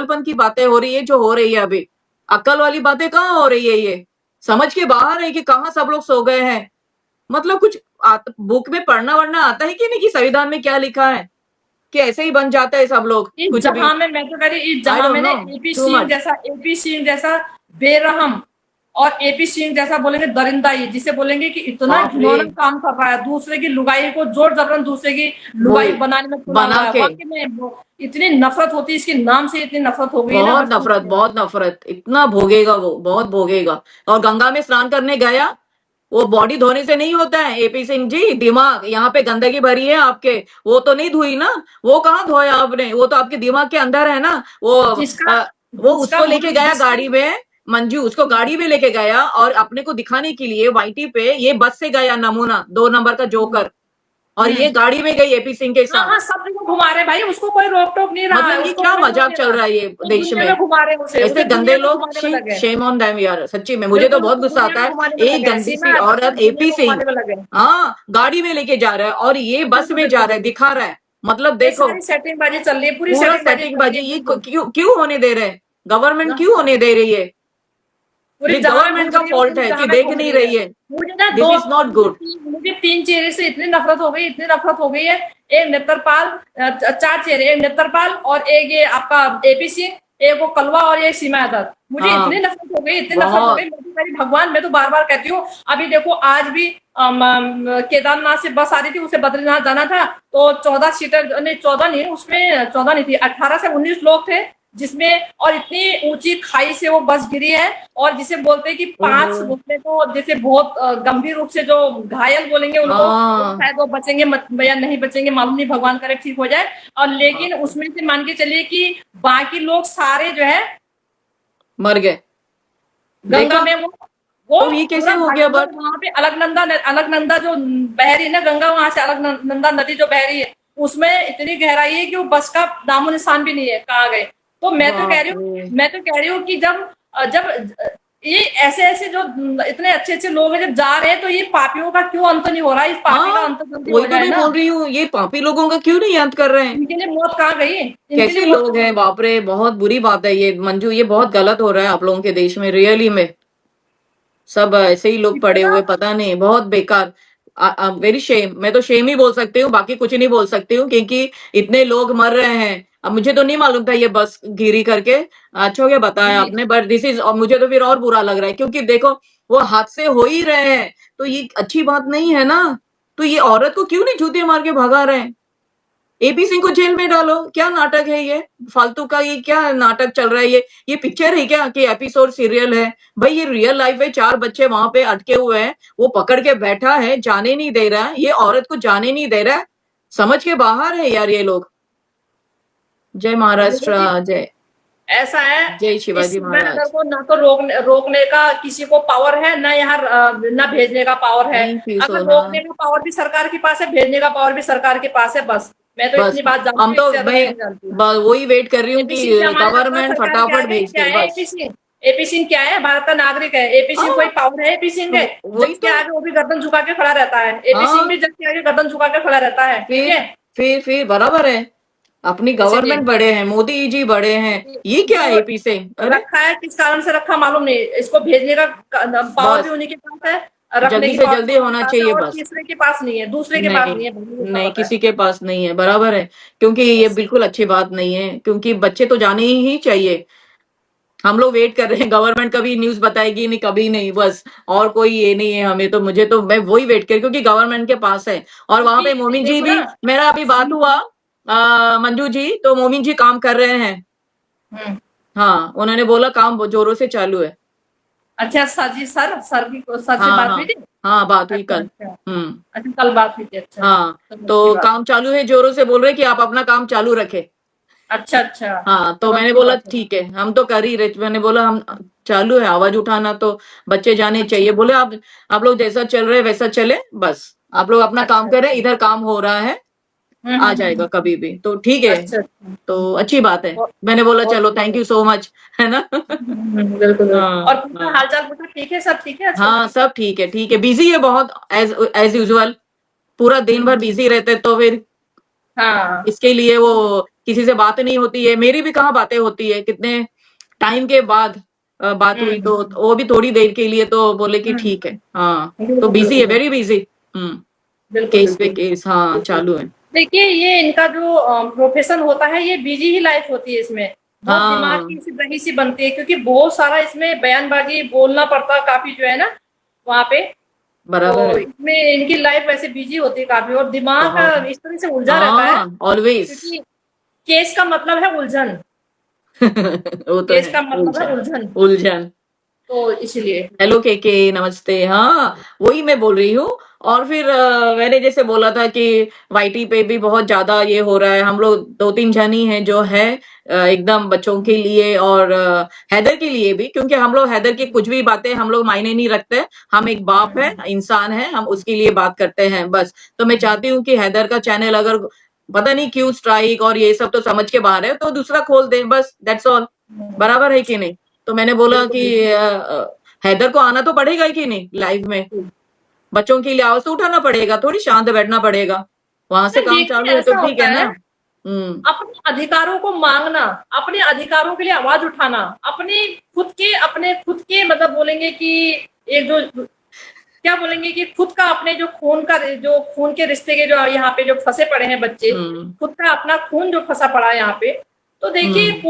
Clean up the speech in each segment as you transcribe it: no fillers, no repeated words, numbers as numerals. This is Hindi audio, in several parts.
पागलपन की बातें हो रही है जो हो रही है अभी। अक्ल वाली बातें कहाँ हो रही है ये? समझ के बाहर है कि कहाँ सब लोग सो गए हैं। मतलब कुछ बुक में पढ़ना-वढ़ना आता है कि नहीं कि संविधान में क्या लिखा है? कि ऐसे ही बन जाता है सब लोग, इस कुछ भी? जहां में मैं तो कह रही इस आई जहां डोंट में ना no, too much. AP Singh जैसा बेरहम और एपी सिंह जैसा बोलेंगे दरिंदा, ये जिसे बोलेंगे कि इतना बाप रे! घिनौना काम कर रहा है, दूसरे की लुगाई को जोर जबरन दूसरे की लुगाई वही, बनाने में तुला बना हुआ है। के वाकई में इतनी नफरत होती है, इसके नाम से इतनी नफरत हो गई है ना, बस पूछिए मत। बहुत नफ़रत, इतना भोगेगा वो, बहुत भोगेगा। और गंगा में स्नान करने गया, वो बॉडी धोने से नहीं होता है एपी सिंह जी, दिमाग यहाँ पे गंदगी भरी है आपके, वो तो नहीं धुई ना, वो कहाँ धोया आपने, वो तो आपके दिमाग के अंदर है ना। जिसका वो जिसका उसको लेके मुंह गया जिसकी गाड़ी में, मंजू उसको गाड़ी में लेके गया और अपने को दिखाने के लिए वाईटी पे ये बस से गया नमूना, 2 नंबर का जोकर, और ये हम्म। गाड़ी में गई एपी सिंह के हाँ साथ। हाँ, सब जगह घुमा रहे हैं भाई, उसको कोई रोक टोक नहीं रहा है, मतलब ये उसको क्या कोई वो मजाक नहीं चल रहा। रहा है ये वो देश दुनिया में? में घुमा रहे हैं उसे ऐसे उसे गंदे दुनिया में लोग, घुमाने में लगे हैं। शेम ऑन देम यार, सच्ची में मुझे तो बिल्कुल, बहुत उसको गुस्सा दुनिया आता में है। घुमाने में एक लगे हैं, गंदी सी सीमा यादव को औरत दुनिया एपी में सिंह, घुमाने में लगे हैं। हाँ, गाड़ी में लेके जा रहा है और ये बस बिल्कुल में जा बिल्कुल रहा है, बिल्कुल। दिखा रहा है। मतलब ये देखो, सारी सेटिंगबाजी चल रही है, पूरी पूरा सेटिंगबाजी सेटिंग चल रही बाजी, है, ये बिल्कुल क्यों क्यों होने दे रहे हैं? गवर्नमेंट ना। क्यों होने दे रही है? पूरी ये जहां गवर्नमेंट घूम का रही है, वो फॉल्ट पूरी है कि जहां में देख घूम नहीं रही है। रही है। मुझे ना दिस इज नॉट गुड। मुझे 3 चेहरे से इतनी नफरत हो गई, इतनी नफरत हो गई है। एक नेत्रपाल, 4 चेहरे, एक नेत्रपाल और एक ये आपका एपी सिंह, एक वो कलवा और ये सीमा यादव। मुझे इतनी हाँ, नफरत हो गई, इतनी नफरत हो गई, बहुत। मैं तो मेरी भगवान, मैं तो बार बार कहती हूँ। अभी देखो आज भी केदारनाथ से बस आ रही थी, उसे बद्रीनाथ जाना था, तो 14 सीटर नहीं, 14 नहीं, उसमें 14 नहीं थी, 18 से 19 लोग थे जिसमें, और इतनी ऊंची खाई से वो बस गिरी है। और जिसे बोलते हैं कि ओहो, 5 उसमें तो जैसे बहुत गंभीर रूप से जो घायल बोलेंगे उनको, वो हाँ, शायद वो बचेंगे या नहीं बचेंगे मालूम नहीं, भगवान करे ठीक हो जाए। और लेकिन बाप रे, उसमें से मान के चलिए कि बाकी लोग सारे जो है मर गए। गंगा देखा? में वो तो ये कैसे पूरा हो गया भयंकर, बट? वहां पे अलकनंदा जो बह रही है ना गंगा, वहां से अलकनंदा नदी जो बह रही है, उसमें इतनी गहराई है कि वो बस का नामो निशान भी नहीं है, कहाँ गए। तो बाप रे, मैं तो कह रही हूँ कि जब ये ऐसे ऐसे जो इतने अच्छे अच्छे लोग हैं जब जा रहे हैं, तो ये पापियों का क्यों अंत नहीं हो रहा है? इस पापी का हाँ, अंत जल्दी वही हो तो जाए मैं ना। बोल रही हूँ, ये पापी लोगों का क्यों नहीं याद कर रहे हैं? इनके लिए मौत कहाँ गई, इनके लिए कैसे मौत लोग कहाँ हैं, गई? बाप रे, बहुत बुरी बात है ये मंजू, ये बहुत गलत हो रहा है आप लोगों के देश में, रियली में। सब ऐसे ही लोग पड़े इतना हुए, पता नहीं, बहुत बेकार। वेरी शेम, मैं तो शेम ही बोल सकती हूँ, बाकी कुछ नहीं बोल सकती हूँ, क्योंकि इतने लोग मर रहे हैं। अब मुझे तो नहीं मालूम था ये बस गिरी करके। अच्छा हो गया बताया जी। आपने, बट दिस इज, और मुझे तो फिर और बुरा लग रहा है, क्योंकि देखो वो हादसे हो ही रहे हैं, तो ये अच्छी बात नहीं है ना। तो ये औरत को क्यों नहीं जूते मार के भगा रहे हैं? एपी सिंह को जेल में डालो, क्या नाटक है ये? फालतू का ये क्या नाटक चल रहा है ये पिक्चर है क्या कि एपिसोड सीरियल है? भाई ये रियल लाइफ है, 4 बच्चे वहां पे अटके हुए हैं, वो पकड़ के बैठा है, जाने नहीं दे रहा है, ये औरत को जाने नहीं दे रहा है। समझ के बाहर है यार ये लोग। जय महाराष्ट्र, देखिए, जय, ऐसा है, जय इस शिवाजी सीमा नगर महाराज। को ना तो रोकने का किसी को पावर है, ना यहाँ ना भेजने का पावर है। थैंक यू अगर सोना। रोकने का पावर भी सरकार के पास है, भेजने का पावर भी सरकार के पास है, बस मैं तो बस इतनी बात जानती हम हूँ, तो इससे ज्यादा मैं मैं नहीं जानती। वही वेट कर रही हूँ एपी सिंह भी कि हमारे लगता है गवर्नमेंट सरकार के फटाफट आगे भेज क्या दे है बस। एपी सिंह? एपी सिंह क्या है? भारत का नागरिक है। एपी सिंह कोई हाँ, पावर है? एपी सिंह है वही जज के तो। आगे वो भी गर्दन झुका के खड़ा रहता है, एपी सिंह हाँ, भी जज के आगे गर्दन झुका के खड़ा रहता है, ठीक फिर है। फिर बराबर है। अपनी इसीलिए गवर्नमेंट बड़े हैं, मोदी जी बड़े हैं। ये क्या इसको है एपी से? अरे रखा है, किस कारण से रखा मालूम नहीं, इसको भेजने का पावर भी बस उन्हीं के पास है, रखने जल्दी की से पावर भी जल्दी उन्हीं के होना पास है, चाहिए और बस। तीसरे के पास नहीं है, दूसरे के पास नहीं, नहीं है, मुझे उतना नहीं पता है। किसी के पास नहीं है, बराबर है। क्योंकि ये बस बिल्कुल अच्छी बात नहीं है, क्योंकि बच्चे तो जाने ही चाहिए। हम लोग वेट कर रहे हैं, गवर्नमेंट कभी न्यूज़ बताएगी नहीं, कभी नहीं, बस। और कोई ये नहीं है हमें, तो मुझे तो मैं वही वेट कर, क्योंकि गवर्नमेंट के पास है। और वहाँ पे क्योंकि मोमिन जी देखो भी, ना। मेरा अभी बात हुआ मंजू जी, तो मोमिन जी काम कर रहे हैं। हम्म। हाँ, उन्होंने बोला काम जोरों से चालू है। अच्छा सर जी, सर से हाँ, बात हुई हाँ, थी? हाँ, बात हुई अच्छा कल। अच्छा। हुँ, अच्छा कल बात हुई थी, अच्छा हाँ, चलो अच्छी तो बात है। काम चालू है, ज़ोरों से बोल रहे हैं कि आप अपना काम चालू रखें। अच्छा अच्छा। हाँ, तो चलो मैंने अच्छी बोला बात है। ठीक है, हम तो कर ही रहे, मैंने बोला हम चालू है, आवाज़ उठाना तो बच्चे जाने अच्छा चाहिए। बोले आप लोग जैसा चल रहे हैं वैसा चले, बस। आप लोग अपना काम अच्छा करें, अच्छा। इधर काम हो रहा है, आ जाएगा हम्म। कभी भी, तो ठीक है। अच्छा अच्छा। तो अच्छी बात है। बहुत मैंने बोला बहुत चलो बहुत थैंक यू सो मच, है ना? बिल्कुल बिल्कुल। हाँ, और पूछना हाँ। हाल चाल पूछना, ठीक है, सब ठीक है आजकल? हाँ, सब ठीक है, बिज़ी है बहुत, एज़ यूजुअल। पूरा दिन भर हम्म। बिज़ी रहते, तो फिर हाँ। इसके लिए वो किसी से बात नहीं होती है, मेरी भी कहाँ बातें होती है, कितने टाइम के बाद बात हुई, तो वो भी थोड़ी देर के लिए, तो बोले कि ठीक है, हाँ, तो बिल्कुल, बिजी है, बिल्कुल। Very busy. बिल्कुल, केस पे बिल्कुल। केस, हाँ, चालू है। देखिए, ये इनका जो प्रोफ़ेशन होता है, ये बिज़ी ही लाइफ़ होती है इसमें। बहुत दिमाग हाँ, की सी रही सी बनती है क्योंकि बहुत सारा इसमें बयानबाज़ी बोलना पड़ता है काफ़ी जो है ना, वहाँ पे। बराबर तो है, इसमें इनकी लाइफ़ वैसे बिज़ी होती है काफ़ी और दिमाग बहुत। इस तरह से उलझा रहता है हाँ, ऑलवेज। क्योंकि केस का मतलब है उलझन, वो तो केस है, का मतलब है उलझन, उलझन, उलझन। तो इसलिए। हेलो के नमस्ते, हाँ, वही मैं बोल रही हूँ। और फिर मैंने जैसे बोला था कि वाईटी पे भी बहुत ज्यादा ये हो रहा है, हम लोग 2-3 जन ही हैं जो है एकदम बच्चों के लिए, और हैदर के लिए भी, क्योंकि हम लोग हैदर की कुछ भी बातें हम लोग मायने नहीं रखते। हम एक बाप है, इंसान है, हम उसके लिए बात करते हैं बस। तो मैं चाहती हूँ कि हैदर का चैनल अगर पता नहीं क्यों स्ट्राइक और ये सब तो समझ के बाहर है, तो दूसरा खोल दे बस, दैट्स ऑल। बराबर है कि नहीं? तो मैंने बोला बिल्कुल, कि बिल्कुल। हैदर को आना तो पड़ेगा ही कि नहीं लाइव में, बच्चों के लिए आवाज तो उठाना पड़ेगा, थोड़ी शांत बैठना पड़ेगा। वहां से नहीं, काम देखिए चालू है तो ऐसा ठीक होता है ना। है हम्म। अपने अधिकारों को मांगना, अपने अधिकारों के लिए आवाज उठाना, अपने खुद के मतलब बोलेंगे कि एक जो क्या बोलेंगे कि खुद का अपने जो खून के रिश्ते के जो यहाँ पे जो फंसे पड़े हैं बच्चे, हम्म। खुद का अपना खून जो फंसा पड़ा है यहाँ पे, तो देखिए हम्म।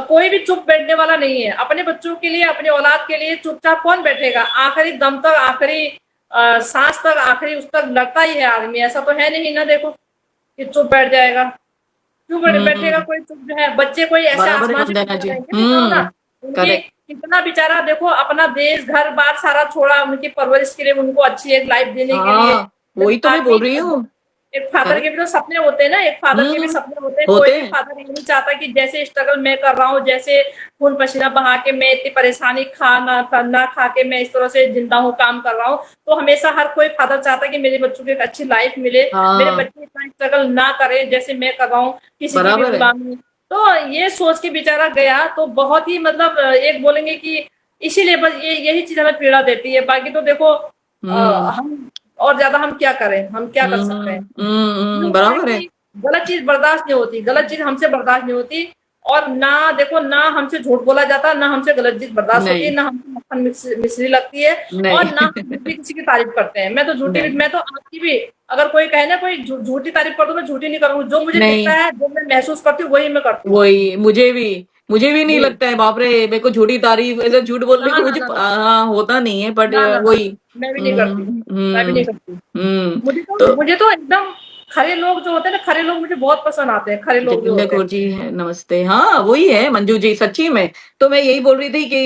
कोई भी चुप बैठने वाला नहीं है। अपने बच्चों के लिए, अपने औलाद के लिए चुपचाप कौन बैठेगा? आखिरी दम तक, आखिरी सांस तक, आखिरी उस तक लड़ता ही है आदमी। ऐसा तो है नहीं ना देखो कि चुप बैठ जाएगा। क्यों बैठेगा हम्म। कोई चुप जो है? बच्चे कोई ऐसे बराबर है आसमान से वंदना टूट जी। जाएंगे? बताओ ना। उनके करेक्ट। कितना बेचारा देखो अपना देश घर बार सारा छोड़ा उनकी परवरिश के लिए, उनको अच्छी एक लाइफ देने के लिए। हाँ, वही तो मैं बोल रही हूँ। एक फादर के करेक्ट। भी तो सपने होते हैं ना, एक फादर के भी हम्म। सपने होते हैं। कोई होते भी हैं। फादर ये नहीं चाहता कि जैसे स्ट्रगल मैं कर रहा हूँ, जैसे खून पसीना बहा के मैं इतनी परेशानी ना खा के मैं इस तरह से जिंदा हूँ, काम कर रहा हूँ। तो हमेशा हर कोई फादर चाहता है कि मेरे बच्चों को एक अच्छी लाइफ मिले, मेरे हाँ, बच्चे इतना स्ट्रगल ना करें जैसे मैं कर रहा हूँ, किसी की भी बराबर है। गुलामी। तो ये सोच के बेचारा गया, तो बहुत ही मतलब एक बोलेंगे कि इसीलिए बस यही चीज हमें पीड़ा देती है। बाकी तो देखो हम्म। हम और ज्यादा हम क्या करें, हम क्या कर सकते हैं? ये होता है बराबर है। कि गलत चीज बर्दाश्त नहीं होती, गलत चीज हमसे बर्दाश्त नहीं होती। और ना देखो, ना हमसे झूठ बोला जाता, ना हमसे गलत चीज बर्दाश्त होती है, नहीं। ना हमसे मक्खन मिश्री लगती है। और नहीं। ना हम झूठी किसी की तारीफ करते हैं। नहीं। मैं तो आपकी भी, अगर कोई कहे ना कोई झूठी तारीफ कर दो, मैं झूठी नहीं करूंगी। जो मुझे दिखता नहीं, है, जो मैं महसूस करती हूँ, वही मैं करती हूँ। वही मुझे भी नहीं जी। लगता है, बाप रे, मेरे को झूठी तारीफ, ऐसे झूठ बोलने ना को ना मुझे ना ना हाँ होता नहीं है, बट ना ना ना वही। मैं भी नहीं करती, हम्म। मैं भी हम्म। नहीं करती। हम्म। मुझे तो तो मुझे तो एकदम खरे लोग जो होते हैं ना, खरे लोग मुझे बहुत पसंद आते हैं, खरे लोग जो जतिंदर होते कौर हैं। जी है, नमस्ते, हाँ वही है मंजू जी, सच्ची में। तो मैं यही बोल रही थी कि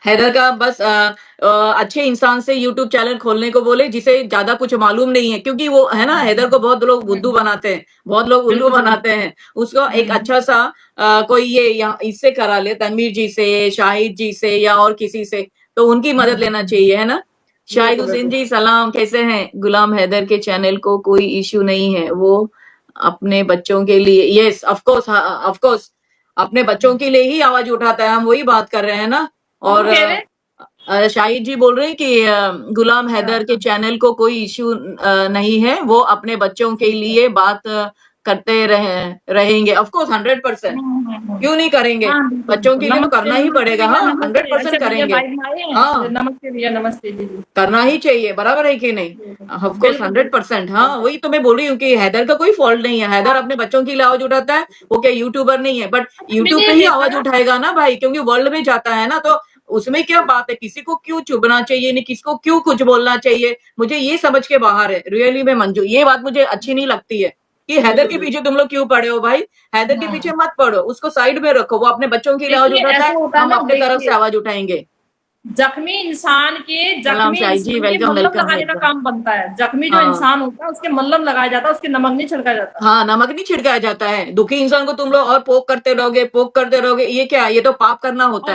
हैदर का बस अच्छे इंसान से यूट्यूब चैनल खोलने को बोले, जिसे ज्यादा कुछ मालूम नहीं है, क्योंकि वो है ना, हैदर को बहुत लोग बुद्धू बनाते हैं, बहुत लोग उल्लू बिल्कुल, बिल्कुल। बनाते हैं। उसको एक हुँ। अच्छा सा कोई ये या इससे करा ले, तनवीर जी से, शाहिद जी से, या और किसी से, तो उनकी मदद लेना चाहिए, है ना। शाहिद बिल्कुल, हुसैन बिल्कुल। जी सलाम, कैसे हैं? गुलाम हैदर के चैनल को कोई इश्यू नहीं है, वो अपने बच्चों के लिए, yes of course, of course, अपने बच्चों के लिए ही आवाज उठाता है, हम वही बात कर रहे हैं ना। हम और तो कह रहे हैं। शाहिद जी बोल रहे हैं कि गुलाम हाँ। हैदर के चैनल को कोई इश्यू नहीं है, वो अपने बच्चों के लिए बात करते रहेंगे, ऑफ कोर्स 100%। हुँ, हुँ, हुँ। क्यों नहीं करेंगे? हाँ, बिल्कुल, बच्चों बिल्कुल। के लिए तो नमस्ते, करना ही नमस्ते पड़ेगा, भैया, हाँ, नमस्ते। 100% अच्छा भैया करेंगे। लाइव में आए हैं? हाँ, नमस्ते भैया, नमस्ते। जी, जी। करना ही चाहिए, बराबर है कि नहीं? ऑफ कोर्स बिल्कुल, बिल्कुल। 100%। हाँ, वही तो मैं बोल रही हूँ कि हैदर का कोई फॉल्ट नहीं है, हैदर अपने बच्चों के लिए आवाज उठाता है, वो क्या यूट्यूबर नहीं है, बट अच्छा यूट्यूब मैंने पे ही देखा। आवाज उठाएगा ना भाई, क्योंकि वर्ल्ड में जाता है ना, तो उसमें क्या बात है, किसी को क्यों चुभना चाहिए, नहीं किसी को क्यों कुछ बोलना चाहिए, मुझे ये समझ के बाहर है, रियली में मंजू, ये बात मुझे अच्छी नहीं लगती है कि हैदर बिल्कुल, के बिल्कुल। पीछे तुम लोग क्यों पड़े हो भाई। हैदर के पीछे हाँ। मत पड़ो, उसको साइड में रखो, वो अपने बच्चों के लिए आवाज देखिए उठाता ऐसा है, होता है हम ना, अपने तरफ से देखिए आवाज उठाएंगे। सलाम जख्मी शाही जी, इंसान के वेलकम मल्हम वेलकम लगाने का वेलकम। काम बनता है। जख्मी जो हाँ, इंसान होता है, उसके मल्हम लगाया जाता है, उसके नमक नहीं छिड़का जाता। हाँ, नमक नहीं छिड़काया जाता है। दुखी इंसान को तुम लोग और पोक करते रहोगे, ये क्या? ये तो पाप करना होता और है।